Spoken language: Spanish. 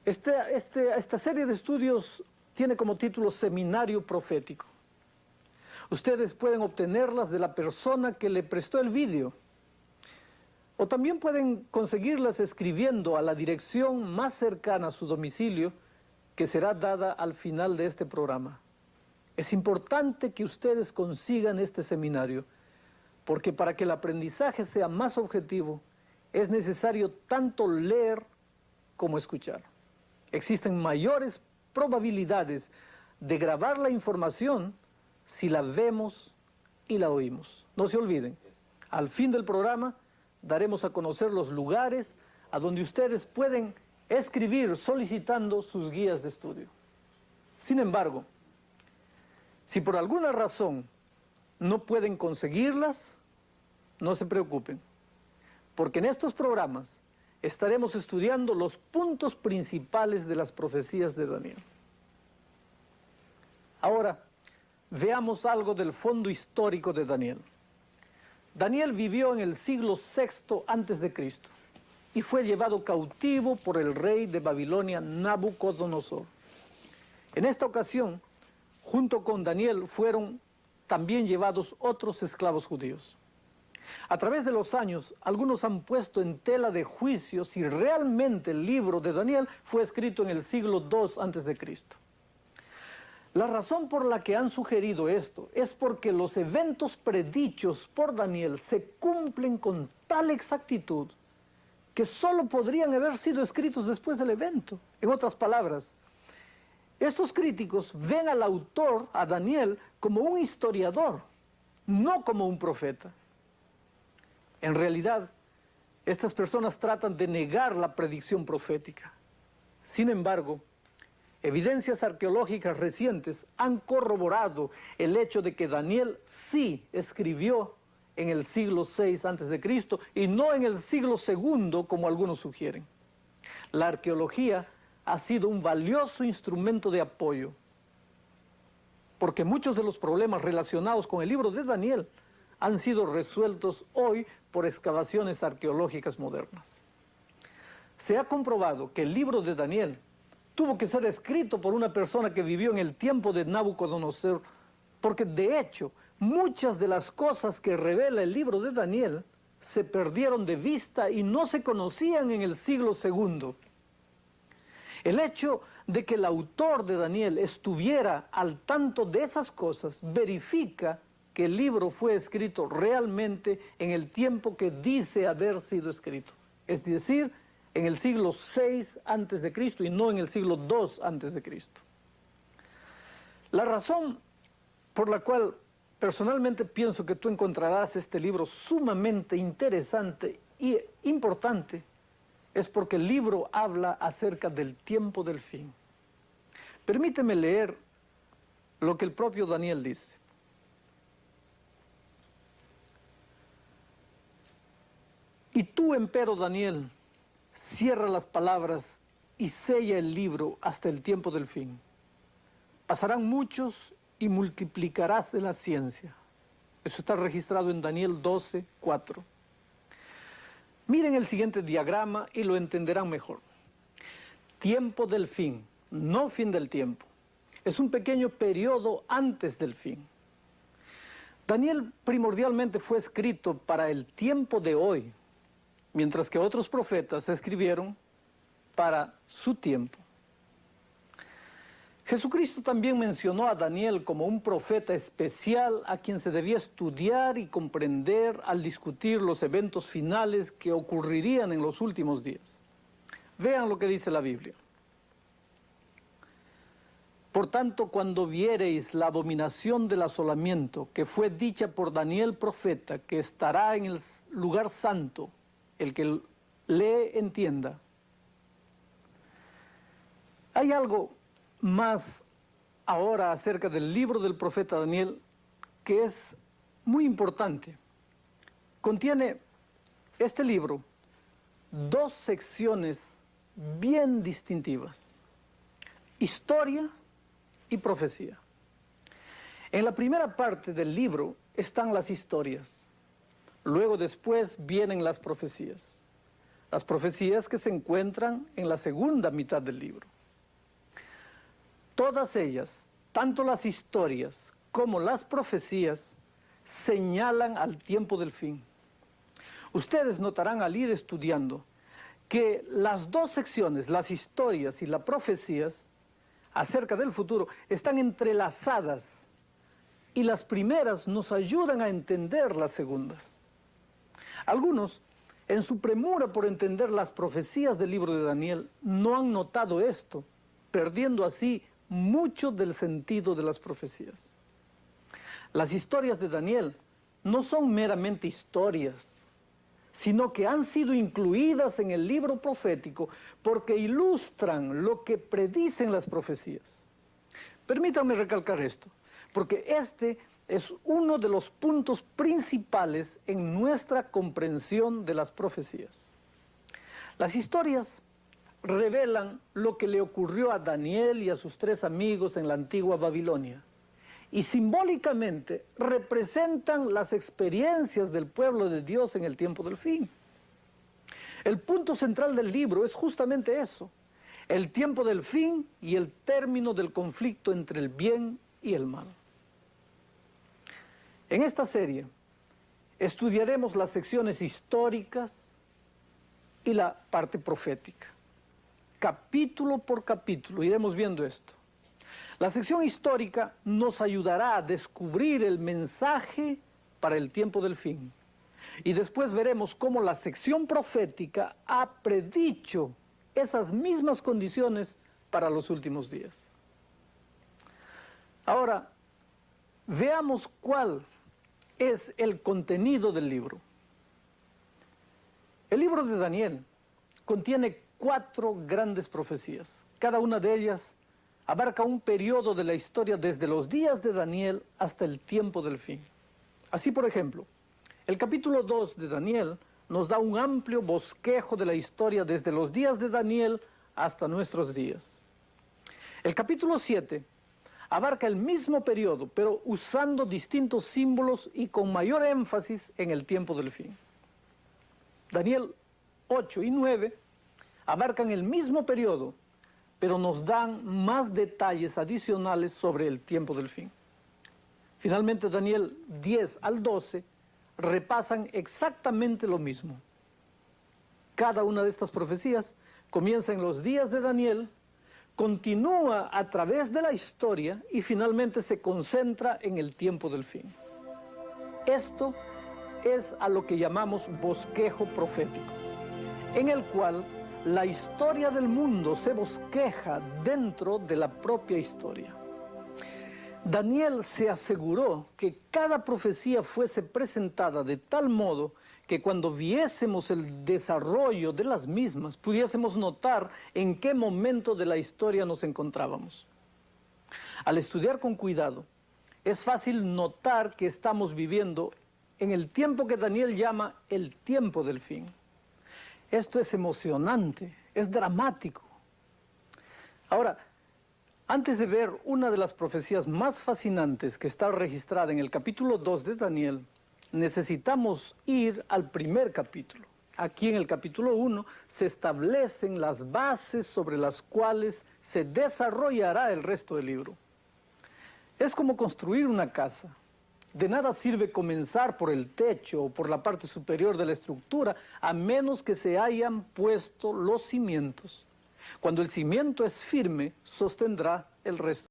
Esta serie de estudios tiene como título Seminario Profético. Ustedes pueden obtenerlas de la persona que le prestó el vídeo. O también pueden conseguirlas escribiendo a la dirección más cercana a su domicilio, que será dada al final de este programa. Es importante que ustedes consigan este seminario, porque para que el aprendizaje sea más objetivo, es necesario tanto leer como escuchar. Existen mayores probabilidades de grabar la información si la vemos y la oímos. No se olviden, al fin del programa daremos a conocer los lugares a donde ustedes pueden escribir solicitando sus guías de estudio. Sin embargo, si por alguna razón no pueden conseguirlas, no se preocupen, porque en estos programas estaremos estudiando los puntos principales de las profecías de Daniel. Ahora, veamos algo del fondo histórico de Daniel. Daniel vivió en el siglo VI a.C. y fue llevado cautivo por el rey de Babilonia, Nabucodonosor. En esta ocasión, junto con Daniel, fueron también llevados otros esclavos judíos. A través de los años, algunos han puesto en tela de juicio si realmente el libro de Daniel fue escrito en el siglo II a.C. La razón por la que han sugerido esto es porque los eventos predichos por Daniel se cumplen con tal exactitud que solo podrían haber sido escritos después del evento. En otras palabras, estos críticos ven al autor, a Daniel, como un historiador, no como un profeta. En realidad, estas personas tratan de negar la predicción profética. Sin embargo, evidencias arqueológicas recientes han corroborado el hecho de que Daniel sí escribió en el siglo VI a.C. y no en el siglo II, como algunos sugieren. La arqueología ha sido un valioso instrumento de apoyo, porque muchos de los problemas relacionados con el libro de Daniel han sido resueltos hoy por excavaciones arqueológicas modernas. Se ha comprobado que el libro de Daniel tuvo que ser escrito por una persona que vivió en el tiempo de Nabucodonosor, porque de hecho, muchas de las cosas que revela el libro de Daniel se perdieron de vista y no se conocían en el siglo II. El hecho de que el autor de Daniel estuviera al tanto de esas cosas verifica que el libro fue escrito realmente en el tiempo que dice haber sido escrito, es decir, en el siglo VI a.C. y no en el siglo II a.C. La razón por la cual personalmente pienso que tú encontrarás este libro sumamente interesante y importante es porque el libro habla acerca del tiempo del fin. Permíteme leer lo que el propio Daniel dice. Y tú, empero, Daniel, cierra las palabras y sella el libro hasta el tiempo del fin. Pasarán muchos y multiplicarás en la ciencia. Eso está registrado en Daniel 12:4. Miren el siguiente diagrama y lo entenderán mejor. Tiempo del fin, no fin del tiempo. Es un pequeño periodo antes del fin. Daniel primordialmente fue escrito para el tiempo de hoy, mientras que otros profetas escribieron para su tiempo. Jesucristo también mencionó a Daniel como un profeta especial a quien se debía estudiar y comprender al discutir los eventos finales que ocurrirían en los últimos días. Vean lo que dice la Biblia. Por tanto, cuando viereis la abominación del asolamiento que fue dicha por Daniel profeta, que estará en el lugar santo, el que lee entienda. Hay algo más ahora acerca del libro del profeta Daniel que es muy importante. Contiene este libro dos secciones bien distintivas: historia y profecía. En la primera parte del libro están las historias. Luego después vienen las profecías. las profecías que se encuentran en la segunda mitad del libro. Todas ellas, tanto las historias como las profecías, señalan al tiempo del fin. Ustedes notarán al ir estudiando que las dos secciones, las historias y las profecías, acerca del futuro, están entrelazadas y las primeras nos ayudan a entender las segundas. Algunos, en su premura por entender las profecías del libro de Daniel, no han notado esto, perdiendo así mucho del sentido de las profecías. Las historias de Daniel no son meramente historias, sino que han sido incluidas en el libro profético porque ilustran lo que predicen las profecías. Permítanme recalcar esto, porque este es uno de los puntos principales en nuestra comprensión de las profecías. Las historias revelan lo que le ocurrió a Daniel y a sus 3 amigos en la antigua Babilonia, y simbólicamente representan las experiencias del pueblo de Dios en el tiempo del fin. El punto central del libro es justamente eso, el tiempo del fin y el término del conflicto entre el bien y el mal. En esta serie estudiaremos las secciones históricas y la parte profética. Capítulo por capítulo iremos viendo esto. La sección histórica nos ayudará a descubrir el mensaje para el tiempo del fin. Y después veremos cómo la sección profética ha predicho esas mismas condiciones para los últimos días. Ahora, veamos cuál es el contenido del libro. El libro de Daniel contiene 4 grandes profecías. Cada una de ellas abarca un periodo de la historia desde los días de Daniel hasta el tiempo del fin. Así, por ejemplo, el capítulo 2 de Daniel nos da un amplio bosquejo de la historia desde los días de Daniel hasta nuestros días. El capítulo 7 abarca el mismo periodo, pero usando distintos símbolos y con mayor énfasis en el tiempo del fin. Daniel 8 y 9 abarcan el mismo periodo, pero nos dan más detalles adicionales sobre el tiempo del fin. Finalmente, Daniel 10 al 12 repasan exactamente lo mismo. Cada una de estas profecías comienza en los días de Daniel, continúa a través de la historia y finalmente se concentra en el tiempo del fin. Esto es a lo que llamamos bosquejo profético, en el cual la historia del mundo se bosqueja dentro de la propia historia. Daniel se aseguró que cada profecía fuese presentada de tal modo que cuando viésemos el desarrollo de las mismas, pudiésemos notar en qué momento de la historia nos encontrábamos. Al estudiar con cuidado, es fácil notar que estamos viviendo en el tiempo que Daniel llama el tiempo del fin. Esto es emocionante, es dramático. Ahora, antes de ver una de las profecías más fascinantes que está registrada en el capítulo 2 de Daniel, necesitamos ir al primer capítulo. Aquí en el capítulo 1 se establecen las bases sobre las cuales se desarrollará el resto del libro. Es como construir una casa. De nada sirve comenzar por el techo o por la parte superior de la estructura, a menos que se hayan puesto los cimientos. Cuando el cimiento es firme, sostendrá el resto.